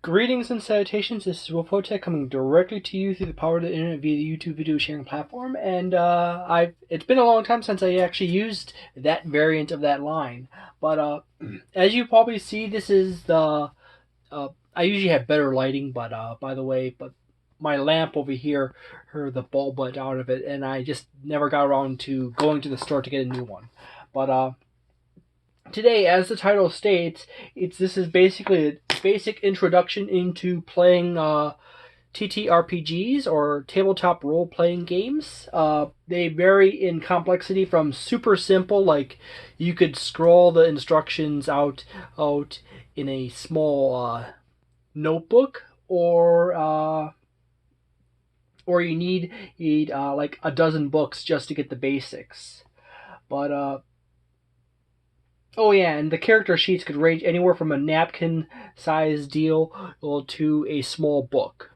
Greetings and salutations, this is Wolfphototech coming directly to you through the power of the internet via the YouTube video sharing platform, and it's been a long time since I actually used that variant of that line, but as you probably see, this is the, I usually have better lighting, but by the way, but my lamp over here, the bulb went out of it, and I just never got around to going to the store to get a new one, but today, as the title states, this is basically a basic introduction into playing TTRPGs or tabletop role-playing games. They vary in complexity from super simple, like you could scroll the instructions out in a small notebook, or you need like a dozen books just to get the basics. But oh yeah, and the character sheets could range anywhere from a napkin-sized deal to a small book.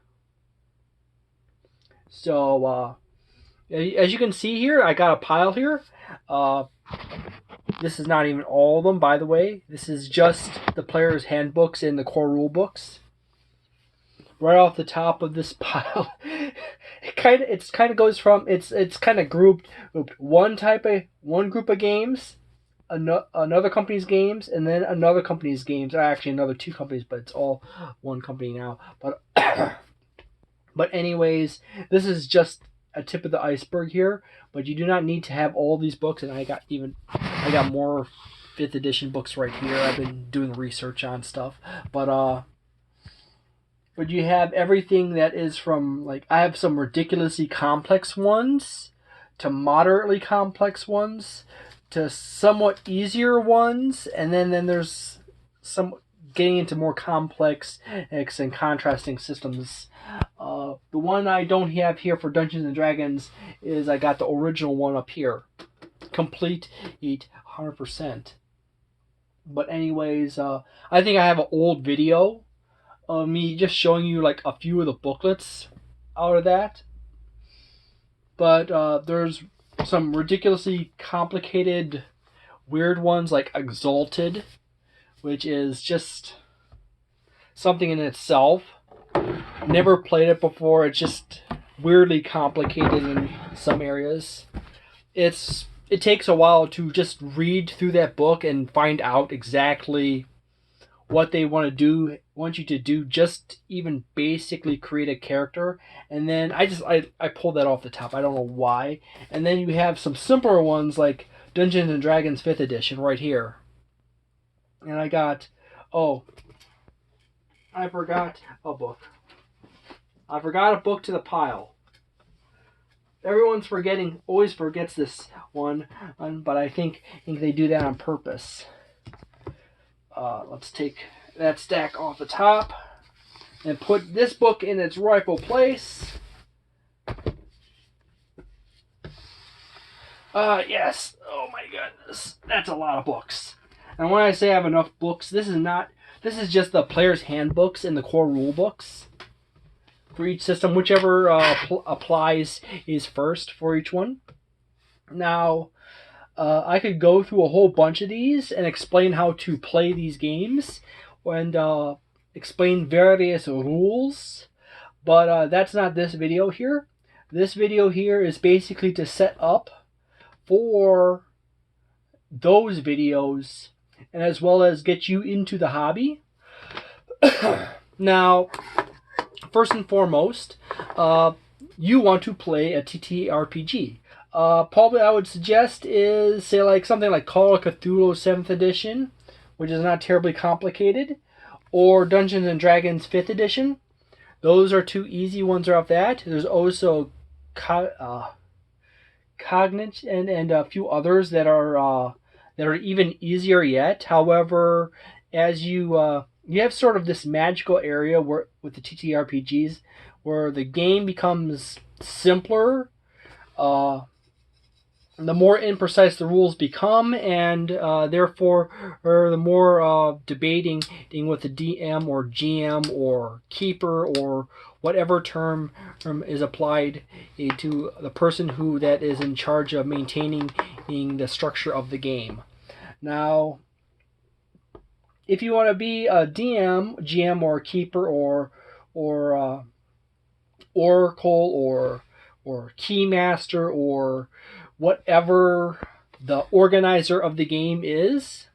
So, as you can see here, I got a pile here. This is not even all of them, by the way. This is just the player's handbooks and the core rule books. Right off the top of this pile, it kind of goes from it's kind of grouped one group of games, another company's games, and then another company's games. Or actually, another two companies, but it's all one company now. But but anyways, this is just a tip of the iceberg here. But you do not need to have all these books, and I got more 5th edition books right here. I've been doing research on stuff, but you have everything that is from, like, I have some ridiculously complex ones to moderately complex ones to somewhat easier ones, and then there's some getting into more complex and contrasting systems. The one I don't have here for Dungeons and Dragons is I got the original one up here, complete 100%. But anyways, I think I have an old video of me just showing you like a few of the booklets out of that. But there's some ridiculously complicated, weird ones like Exalted, which is just something in itself. Never played it before. It's just weirdly complicated in some areas. It takes a while to just read through that book and find out exactly what they want you to do, just even basically create a character. And then I pulled that off the top. I don't know why. And then you have some simpler ones like Dungeons and Dragons 5th edition right here. And I forgot a book. I forgot a book to the pile. Everyone's always forgets this one, but I think they do that on purpose. Let's take that stack off the top and put this book in its rightful place. Yes. Oh my goodness. That's a lot of books. And when I say I have enough books, this is just the player's handbooks and the core rule books for each system. Whichever applies is first for each one. Now, I could go through a whole bunch of these and explain how to play these games and explain various rules, but that's not this video here. This video here is basically to set up for those videos, and as well as get you into the hobby. Now, first and foremost, you want to play a TTRPG. Probably I would suggest is, say, like something like Call of Cthulhu 7th edition, which is not terribly complicated, or Dungeons and Dragons 5th edition. Those are two easy ones right off that. There's also Cognate and a few others that are even easier yet. However, as you have sort of this magical area where with the TTRPGs where the game becomes simpler. The more imprecise the rules become, and therefore the more debating with the DM or GM or keeper or whatever term is applied to the person that is in charge of maintaining the structure of the game. Now, if you want to be a GM or keeper or oracle or keymaster or whatever the organizer of the game is,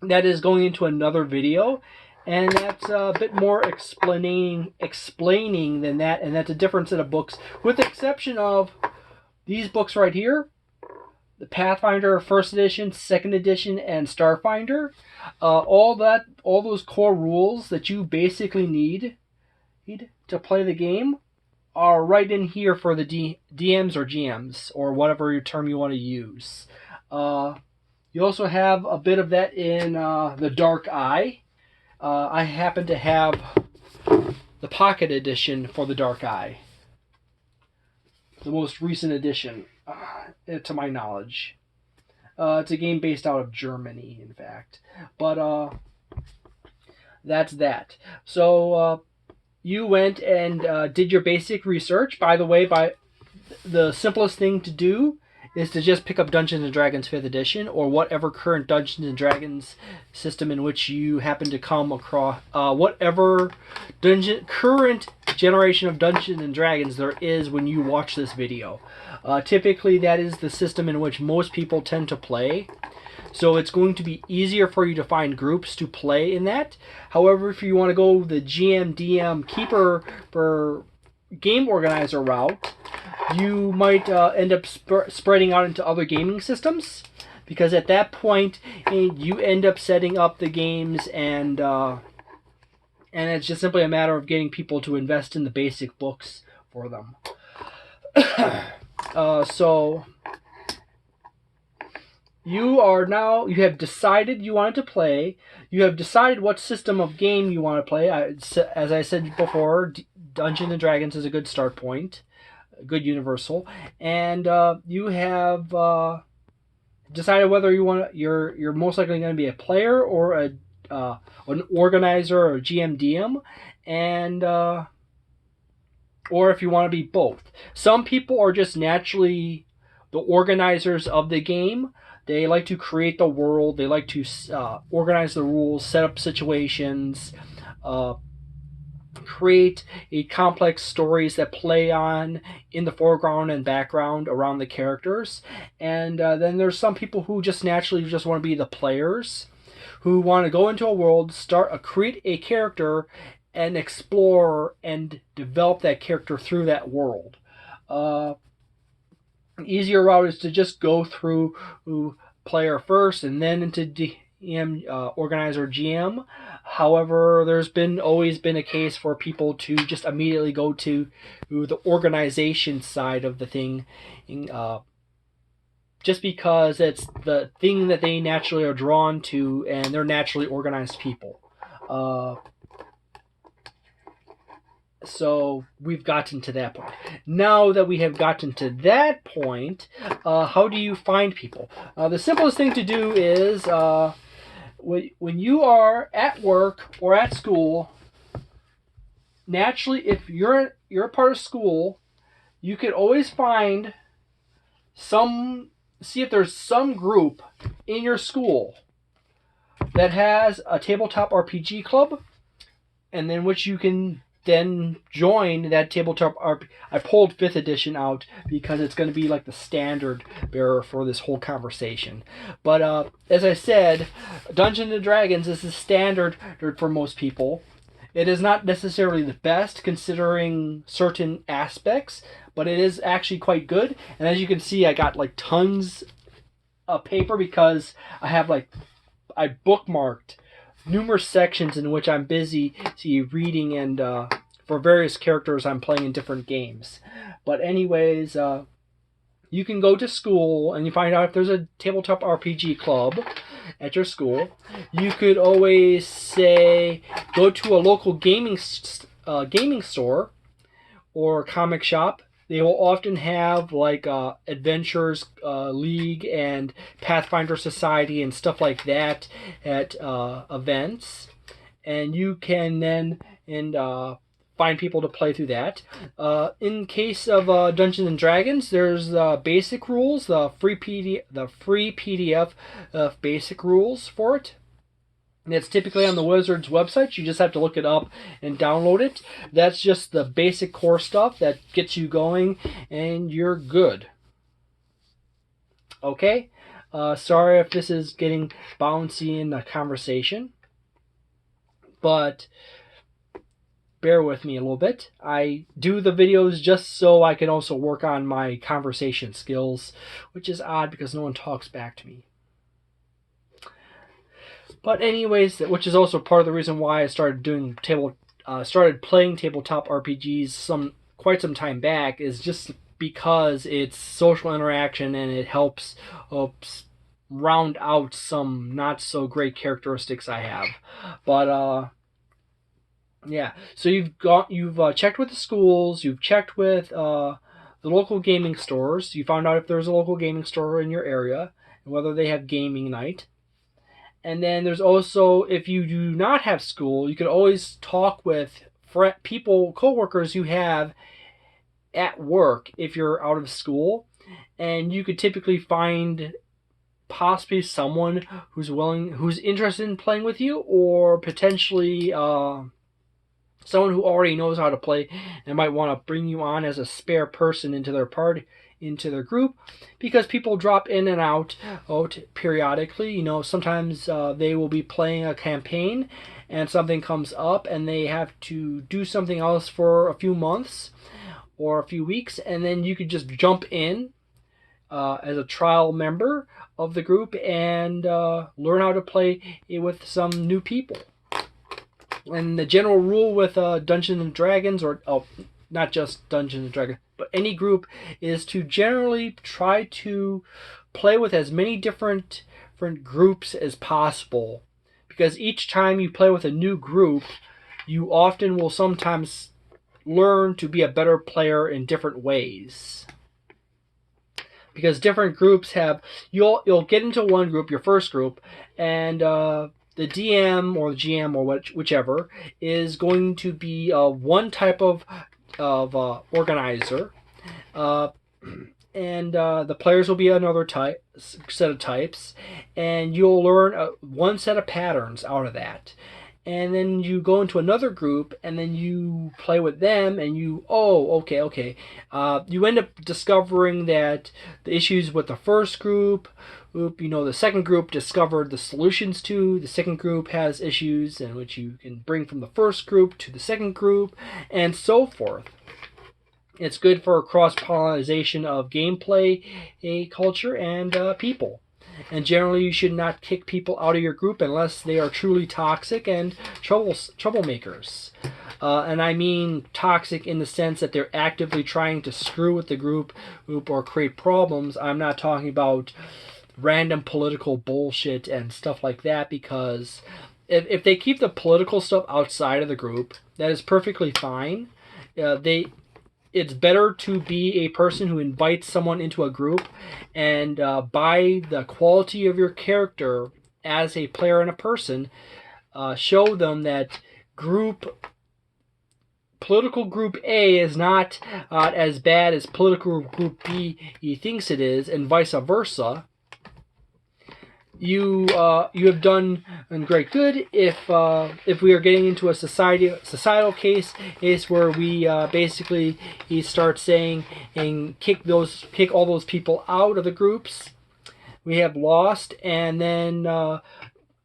that is going into another video, and that's a bit more explaining than that, and that's a different set of books, with the exception of these books right here, the Pathfinder First Edition, Second Edition, and Starfinder. All those core rules that you basically need to play the game are right in here for the DMs or GMs, or whatever term you want to use. You also have a bit of that in the Dark Eye. I happen to have the Pocket Edition for the Dark Eye. The most recent edition, to my knowledge. It's a game based out of Germany, in fact. But that's that. So you went and did your basic research. By the way, the simplest thing to do is to just pick up Dungeons & Dragons 5th edition, or whatever current Dungeons & Dragons system in which you happen to come across, whatever current generation of Dungeons & Dragons there is when you watch this video. Typically that is the system in which most people tend to play, so it's going to be easier for you to find groups to play in that. However, if you want to go the GM, DM, Keeper, for game organizer route, you might end up spreading out into other gaming systems, because at that point you end up setting up the games, and it's just simply a matter of getting people to invest in the basic books for them. So you have decided you wanted to play. You have decided what system of game you want to play. As I said before, Dungeons and Dragons is a good start point, a good universal, and you have decided whether you're most likely going to be a player or an organizer or a GM DM, and or if you want to be both. Some people are just naturally the organizers of the game. They like to create the world. They like to organize the rules, set up situations, create complex stories that play on in the foreground and background around the characters. And then there's some people who just naturally just want to be the players, who want to go into a world, create a character, and explore and develop that character through that world. An easier route is to just go through player first and then into DM, organizer, GM. However, there's always been a case for people to just immediately go to the organization side of the thing, just because it's the thing that they naturally are drawn to, and they're naturally organized people. So we've gotten to that point. Now that we have gotten to that point, how do you find people? The simplest thing to do is when you are at work or at school, naturally, if you're a part of school, you can always see if there's some group in your school that has a tabletop RPG club, and then which you can then join that tabletop RPG. I pulled 5th edition out because it's going to be like the standard bearer for this whole conversation. But as I said, Dungeons and Dragons is the standard for most people. It is not necessarily the best considering certain aspects, but it is actually quite good. And as you can see, I got like tons of paper because I bookmarked numerous sections in which I'm busy reading and for various characters I'm playing in different games. But anyways, you can go to school and you find out if there's a tabletop RPG club at your school. You could always go to a local gaming store or comic shop. They will often have like Adventures League and Pathfinder Society and stuff like that at events, and you can then find people to play through that. In case of Dungeons and Dragons, there's basic rules, the free PDF of basic rules for it. And it's typically on the Wizards website. You just have to look it up and download it. That's just the basic core stuff that gets you going, and you're good. Okay? Sorry if this is getting bouncy in the conversation, but bear with me a little bit. I do the videos just so I can also work on my conversation skills, which is odd because no one talks back to me. But anyways, which is also part of the reason why I started playing tabletop RPGs quite some time back, is just because it's social interaction and it helps round out some not so great characteristics I have. But yeah, so you've checked with the schools, you've checked with the local gaming stores. You found out if there's a local gaming store in your area and whether they have gaming night. And then there's also, if you do not have school, you can always talk with coworkers you have at work if you're out of school, and you could typically find possibly someone who's interested in playing with you, or potentially someone who already knows how to play and might want to bring you on as a spare person into their group, because people drop in and out periodically. Sometimes they will be playing a campaign and something comes up and they have to do something else for a few months or a few weeks, and then you could just jump in as a trial member of the group and learn how to play with some new people. And the general rule with Dungeons and Dragons, or not just Dungeons and Dragons, but any group, is to generally try to play with as many different groups as possible, because each time you play with a new group, you often will sometimes learn to be a better player in different ways. Because different groups you'll get into one group, your first group, and the DM or the GM or whichever is going to be one type of organizer, and the players will be another set of types, and you'll learn one set of patterns out of that. And then you go into another group, and then you play with them, and you end up discovering that the issues with the first group, the second group discovered the solutions to. The second group has issues in which you can bring from the first group to the second group, and so forth. It's good for cross-pollination of gameplay, culture, and people. And generally, you should not kick people out of your group unless they are truly toxic and troublemakers. And I mean toxic in the sense that they're actively trying to screw with the group or create problems. I'm not talking about random political bullshit and stuff like that, because if they keep the political stuff outside of the group, that is perfectly fine. It's better to be a person who invites someone into a group, and by the quality of your character as a player and a person, show them that political group A is not as bad as political group B thinks it is, and vice versa. You have done great good. If we are getting into a societal case where we basically start saying and kick all those people out of the groups, we have lost. And then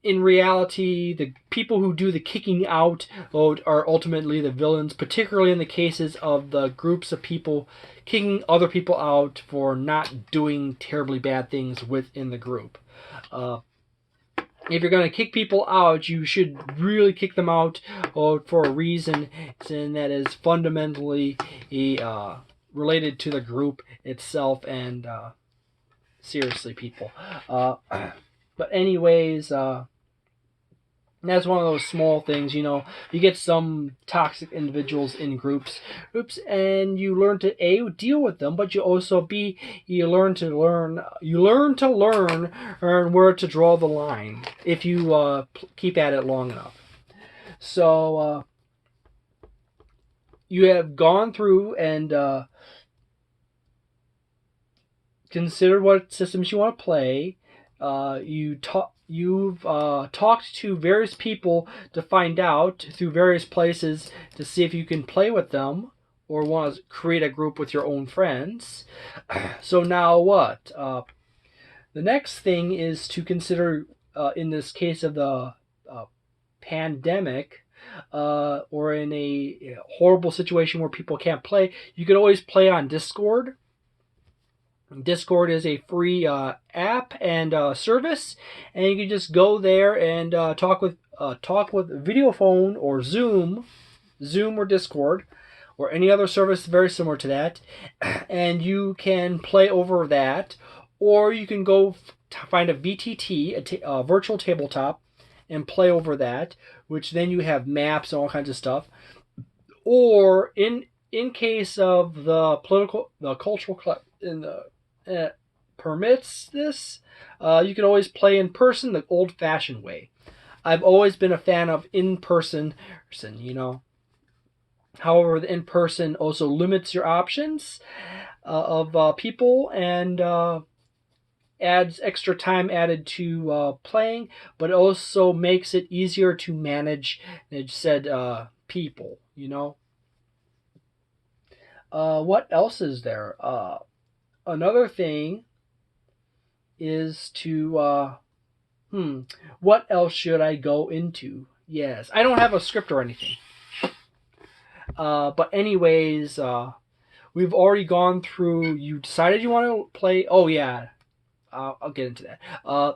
in reality, the people who do the kicking out are ultimately the villains, particularly in the cases of the groups of people kicking other people out for not doing terribly bad things within the group. If you're going to kick people out, you should really kick them out for a reason that is fundamentally related to the group itself. And seriously, people. But anyways, that's one of those small things. You get some toxic individuals in groups, and you learn to deal with them, but you also you learn to learn where to draw the line if you keep at it long enough. So you have gone through and considered what systems you want to play. You you've talked to various people to find out through various places to see if you can play with them or want to create a group with your own friends. So now what? The next thing is to consider, in this case of the pandemic, or in a horrible situation where people can't play, you could always play on Discord. Discord is a free app and service, and you can just go there and talk with video phone or Zoom or Discord, or any other service very similar to that, and you can play over that, or you can go find a VTT, a virtual tabletop, and play over that, which then you have maps and all kinds of stuff. Or in case of the cultural in the permits this, you can always play in person the old-fashioned way. I've always been a fan of in-person, However, the in-person also limits your options of people, and adds extra time added to playing, but also makes it easier to manage said people, What else is there? Another thing is to what else should I go into? Yes, I don't have a script or anything. But anyways, we've already gone through. You decided you want to play. Oh yeah, I'll get into that.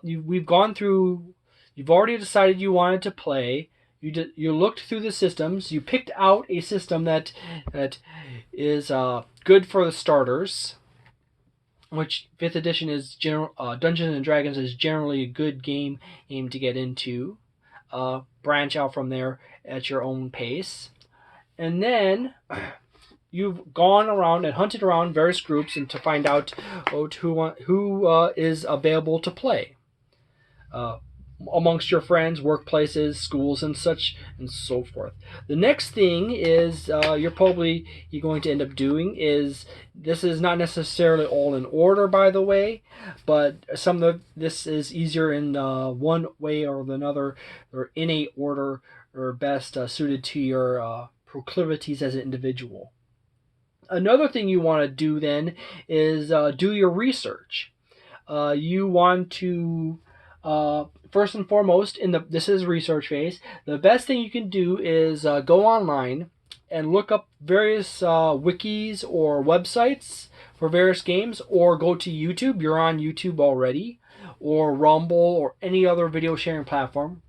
We've gone through. You've already decided you wanted to play. You looked through the systems. You picked out a system that is good for the starters, which 5th edition is Dungeons and Dragons is generally a good game to get into. Branch out from there at your own pace, and then you've gone around and hunted around various groups and to find out who is available to play amongst your friends, workplaces, schools, and such and so forth. The next thing is you're going to end up doing is, this is not necessarily all in order, by the way, but this is easier in one way or another, or in a order, or best suited to your proclivities as an individual. Another thing you want to do then is do your research. You want to first and foremost, this is research phase. The best thing you can do is go online and look up various wikis or websites for various games, or go to YouTube. You're on YouTube already, or Rumble, or any other video sharing platform,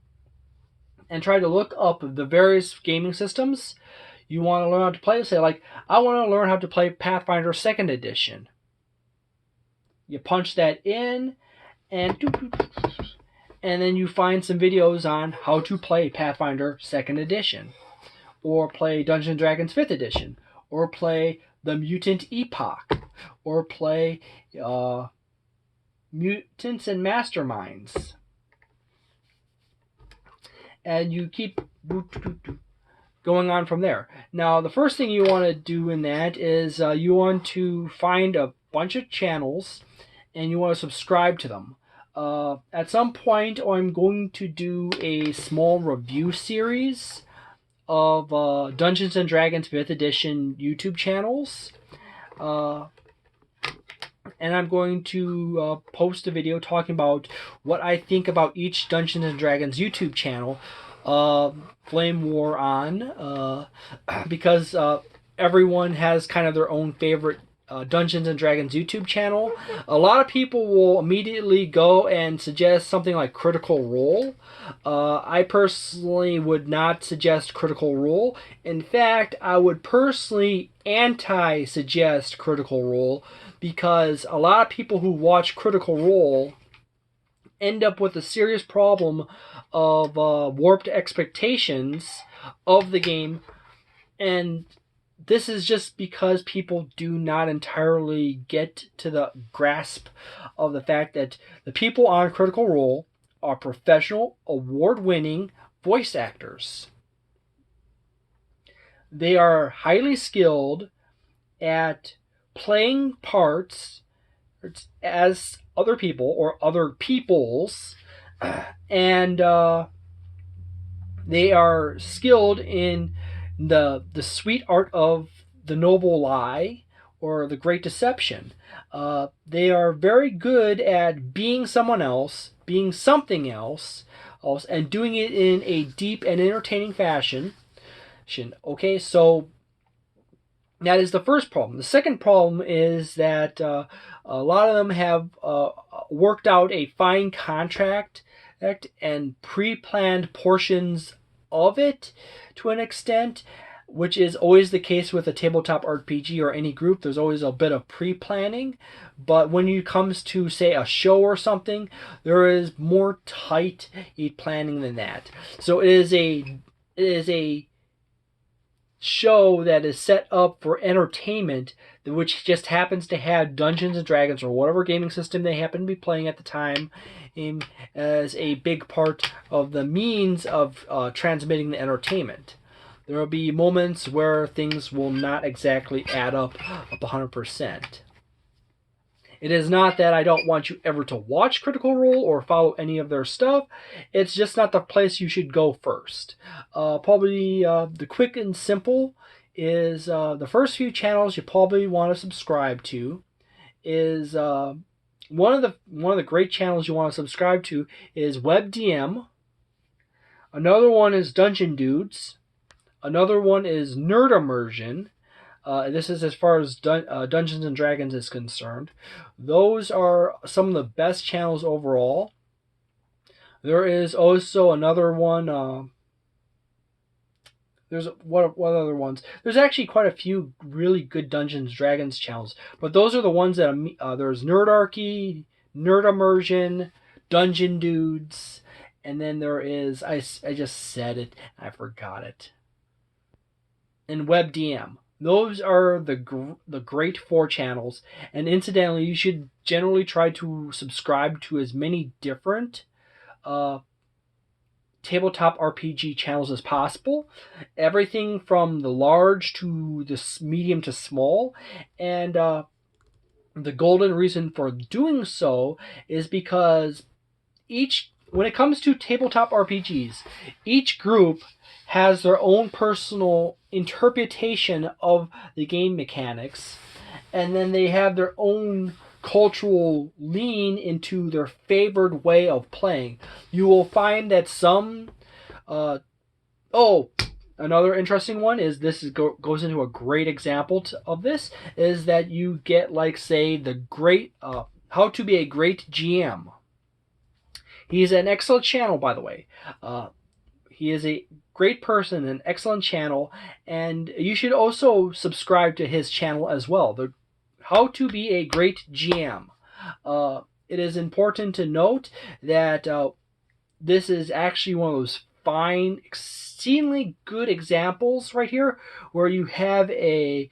and try to look up the various gaming systems you want to learn how to play. Say, like, I want to learn how to play Pathfinder 2nd Edition. You punch that in, and then you find some videos on how to play Pathfinder 2nd Edition, or play Dungeons & Dragons 5th Edition, or play the Mutant Epoch, or play Mutants and Masterminds. And you keep going on from there. Now, the first thing you want to do in that is you want to find a bunch of channels, and you want to subscribe to them. At some point, I'm going to do a small review series of Dungeons & Dragons 5th Edition YouTube channels. And I'm going to post a video talking about what I think about each Dungeons & Dragons YouTube channel. Flame War on, because everyone has kind of their own favorite Dungeons and Dragons YouTube channel. A lot of people will immediately go and suggest something like Critical Role. I personally would not suggest Critical Role. In fact, I would personally anti-suggest Critical Role, because a lot of people who watch Critical Role end up with a serious problem of warped expectations of the game, and this is just because people do not entirely get to the grasp of the fact that the people on Critical Role are professional, award-winning voice actors. They are highly skilled at playing parts as other people or other peoples and they are skilled in the sweet art of the noble lie or the great deception. They are very good at being someone else, being something else, and doing it in a deep and entertaining fashion. Okay, so that is the first problem. The second problem is that a lot of them have worked out a fine contract and pre-planned portions of it to an extent, which is always the case with a tabletop RPG or any group. There's always a bit of pre-planning, but when it comes to, say, a show or something, there is more tight planning than that. So it is a show that is set up for entertainment, which just happens to have Dungeons and Dragons or whatever gaming system they happen to be playing at the time as a big part of the means of transmitting the entertainment. There will be moments where things will not exactly add up 100%. It is not that I don't want you ever to watch Critical Role or follow any of their stuff. It's just not the place you should go first. Probably the quick and simple is the first few channels you probably want to subscribe to is one of the great channels you want to subscribe to is WebDM. Another one is Dungeon Dudes. Another one is Nerd Immersion. This is as far as Dungeons and Dragons is concerned. Those are some of the best channels overall. There is also another one. There's what other ones? There's actually quite a few really good Dungeons and Dragons channels, but those are the ones that there's Nerdarchy, Nerd Immersion, Dungeon Dudes, and then there is I just said it, I forgot it. And WebDM. Those are the great 4 channels, and incidentally, you should generally try to subscribe to as many different tabletop RPG channels as possible. Everything from the large to the medium to small, and the golden reason for doing so is because when it comes to tabletop RPGs, each group has their own personal interpretation of the game mechanics, and then they have their own cultural lean into their favored way of playing. You will find that some another interesting one is goes into a great example of this is that you get, like, say, the great how to be a great GM. He's an excellent channel, by the way. He is a great person, an excellent channel, and you should also subscribe to his channel as well. The How to be a great GM. It is important to note that this is actually one of those fine, exceedingly good examples right here, where you have a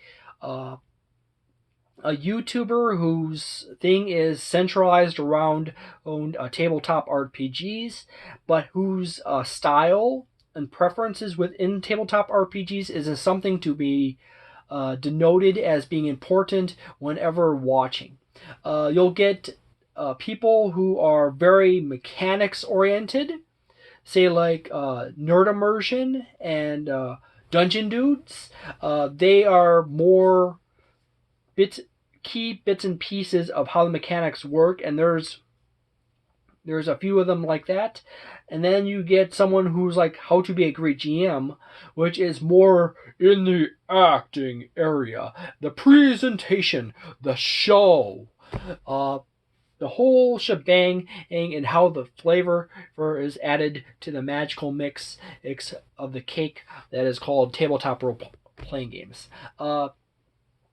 YouTuber whose thing is centralized around tabletop RPGs, but whose style and preferences within tabletop RPGs is something to be denoted as being important whenever watching. You'll get people who are very mechanics oriented, say like Nerd Immersion and Dungeon Dudes. They are more key bits and pieces of how the mechanics work, and there's a few of them like that. And then you get someone who's like How to be a great GM, which is more in the acting area, the presentation, the show, the whole shebang, and how the flavor is added to the magical mix of the cake that is called tabletop role-playing games.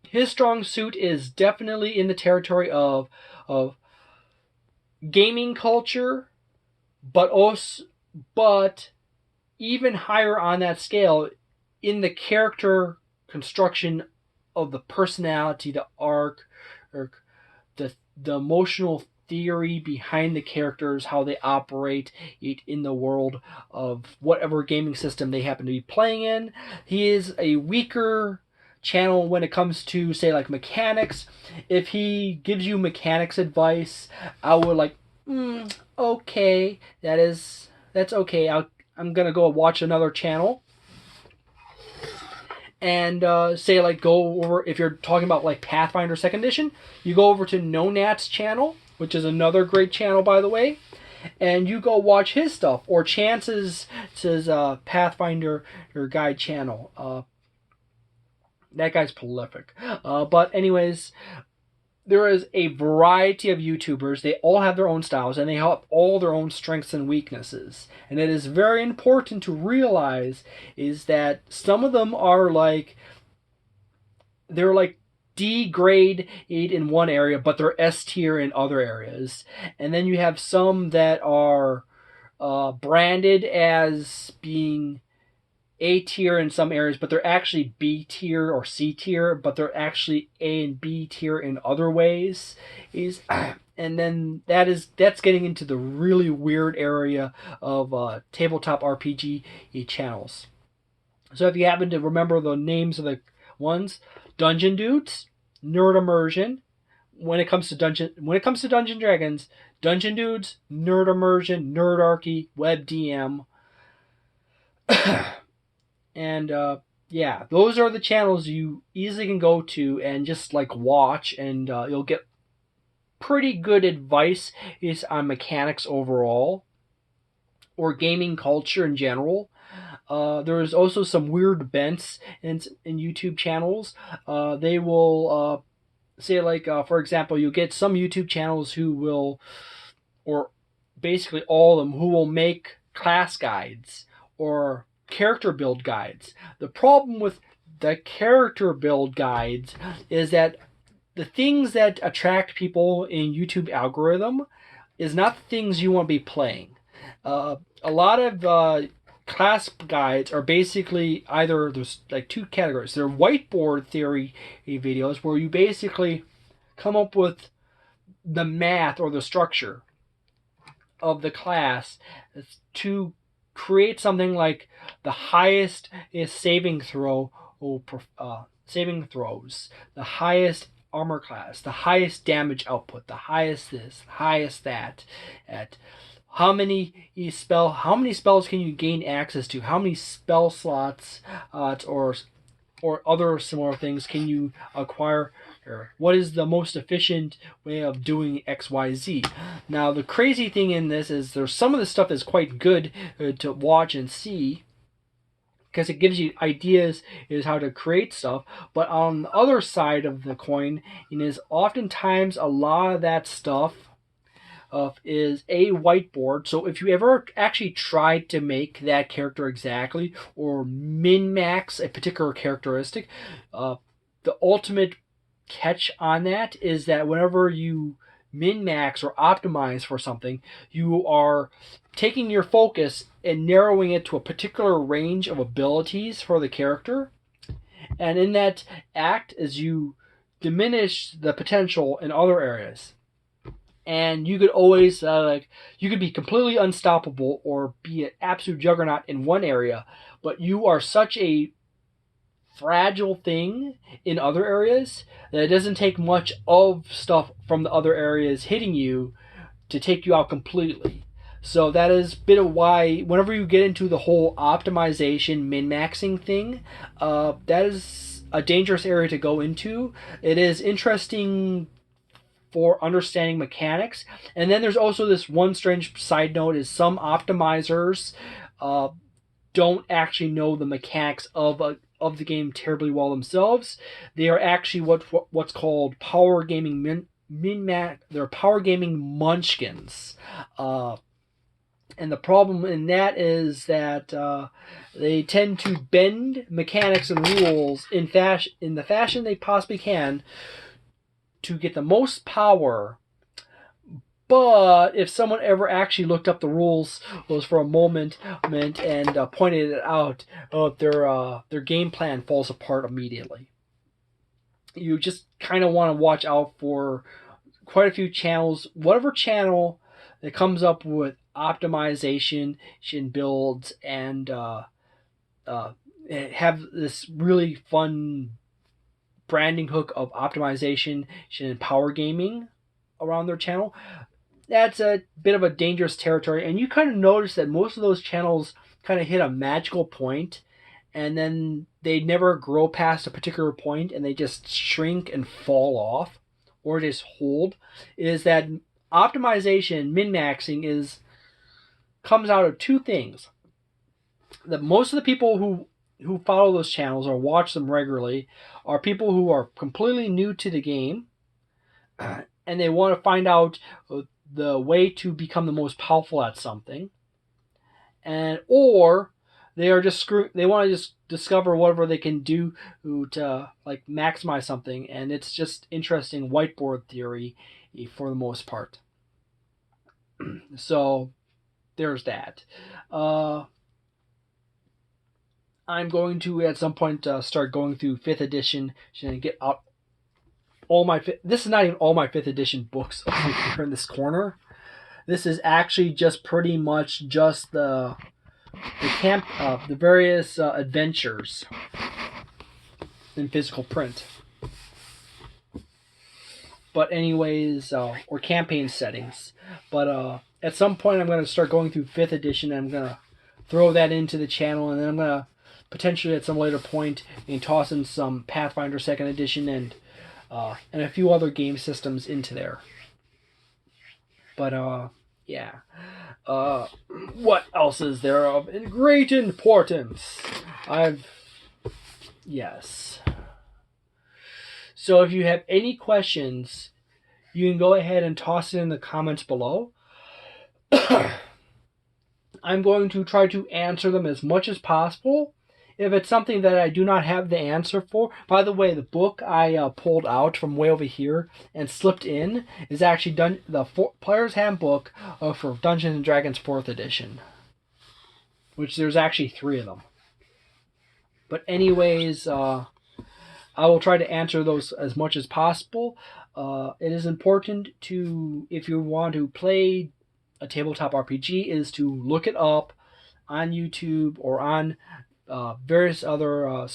His strong suit is definitely in the territory of gaming culture, but even higher on that scale in the character construction of the personality, the arc, or the emotional theory behind the characters, how they operate in the world of whatever gaming system they happen to be playing in. He is a weaker channel when it comes to, say, like mechanics. If he gives you mechanics advice, I would okay. That's okay. I'm gonna go watch another channel and say like go over if you're talking about like Pathfinder Second Edition, you go over to No Nat's channel, which is another great channel by the way, and you go watch his stuff. Or Chance's says Pathfinder or Guide channel. That guy's prolific. But anyways, there is a variety of YouTubers. They all have their own styles and they have all their own strengths and weaknesses. And it is very important to realize is that some of them are like they're like D grade in one area, but they're S tier in other areas. And then you have some that are branded as being A tier in some areas, but they're actually B tier or C tier, but they're actually A and B tier in other ways. And then that's getting into the really weird area of tabletop RPG channels. So if you happen to remember the names of the ones, Dungeon Dudes, Nerd Immersion. When it comes to Dungeon Dragons, Dungeon Dudes, Nerd Immersion, Nerdarchy, Web DM. And yeah, those are the channels you easily can go to and just like watch, and you'll get pretty good advice is on mechanics overall or gaming culture in general. There's also some weird bents in YouTube channels. They will say like, for example, you get some YouTube channels who will, or basically all of them, who will make class guides or character build guides. The problem with the character build guides is that the things that attract people in YouTube algorithm is not the things you want to be playing. A lot of class guides are basically either there's like two categories. They're whiteboard theory videos where you basically come up with the math or the structure of the class to create something like the highest is saving throws, the highest armor class, the highest damage output, the highest this, the highest that, at how many spells can you gain access to, how many spell slots or other similar things can you acquire, or what is the most efficient way of doing XYZ. Now the crazy thing in this is there's some of the stuff is quite good to watch and see because it gives you ideas is how to create stuff, but on the other side of the coin is oftentimes a lot of that stuff is a whiteboard. So if you ever actually tried to make that character exactly or min-max a particular characteristic, the ultimate catch on that is that whenever you min-max or optimize for something, you are taking your focus and narrowing it to a particular range of abilities for the character. And in that act, as you diminish the potential in other areas. And you could always you could be completely unstoppable or be an absolute juggernaut in one area, but you are such a fragile thing in other areas that it doesn't take much of stuff from the other areas hitting you to take you out completely. So that is a bit of why whenever you get into the whole optimization min-maxing thing, that is a dangerous area to go into. It is interesting for understanding mechanics. And then there's also this one strange side note is some optimizers don't actually know the mechanics of the game terribly well themselves. They are actually what's called power gaming they're power gaming munchkins. And the problem in that is that they tend to bend mechanics and rules in the fashion they possibly can to get the most power. But if someone ever actually looked up the rules for a moment and pointed it out, their game plan falls apart immediately. You just kind of want to watch out for quite a few channels. Whatever channel that comes up with optimization builds and have this really fun branding hook of optimization and power gaming around their channel, that's a bit of a dangerous territory. And you kind of notice that most of those channels kind of hit a magical point, and then they never grow past a particular point, and they just shrink and fall off, or just hold. Is that optimization, min-maxing comes out of two things. That most of the people who follow those channels or watch them regularly are people who are completely new to the game, and they want to find out the way to become the most powerful at something, and or they are just they want to just discover whatever they can do to like maximize something, and it's just interesting whiteboard theory for the most part. So there's that. I'm going to at some point start going through 5th edition and get out all my. This is not even all my 5th edition books over here in this corner. This is actually just pretty much just the various adventures in physical print. But anyways, or campaign settings. But at some point I'm going to start going through 5th edition, and I'm going to throw that into the channel, and then I'm going to potentially at some later point toss in some Pathfinder 2nd edition and a few other game systems into there. But yeah. What else is there of great importance? Yes. So if you have any questions, you can go ahead and toss it in the comments below. I'm going to try to answer them as much as possible. If it's something that I do not have the answer for, by the way, the book I pulled out from way over here and slipped in is actually the Player's Handbook for Dungeons and Dragons 4th edition, which there's actually 3 of them. But anyways, I will try to answer those as much as possible. It is important to, if you want to play a tabletop RPG, is to look it up on YouTube or on various other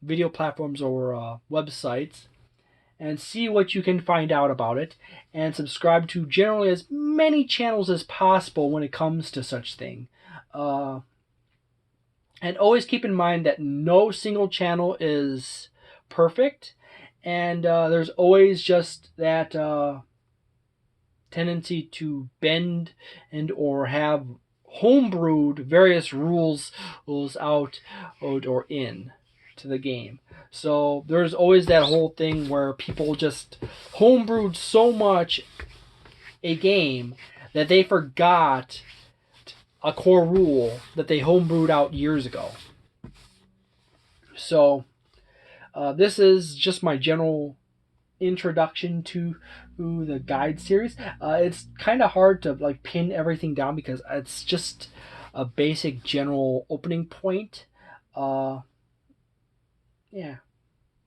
video platforms or websites, and see what you can find out about it, and subscribe to generally as many channels as possible when it comes to such thing. And always keep in mind that no single channel is perfect, and there's always just that tendency to bend and or have homebrewed various rules out or in to the game. So there's always that whole thing where people just homebrewed so much a game that they forgot a core rule that they homebrewed out years ago. So this is just my general introduction to the guide series. It's kind of hard to like pin everything down because it's just a basic general opening point. Yeah.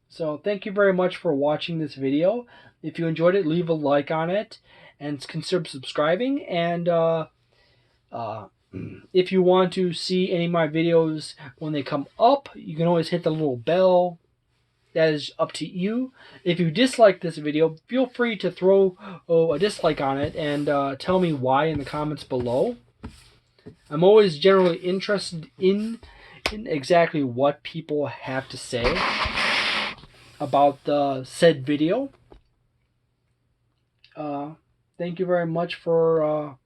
So thank you very much for watching this video. If you enjoyed it, leave a like on it and consider subscribing. And if you want to see any of my videos when they come up, you can always hit the little bell. That is up to you. If you dislike this video, feel free to throw a dislike on it and tell me why in the comments below. I'm always generally interested in exactly what people have to say about the said video. Thank you very much for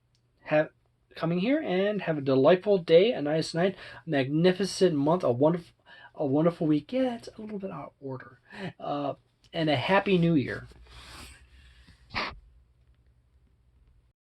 coming here, and have a delightful day, a nice night, a magnificent month, a wonderful week. Yeah, it's a little bit out of order. And a happy new year.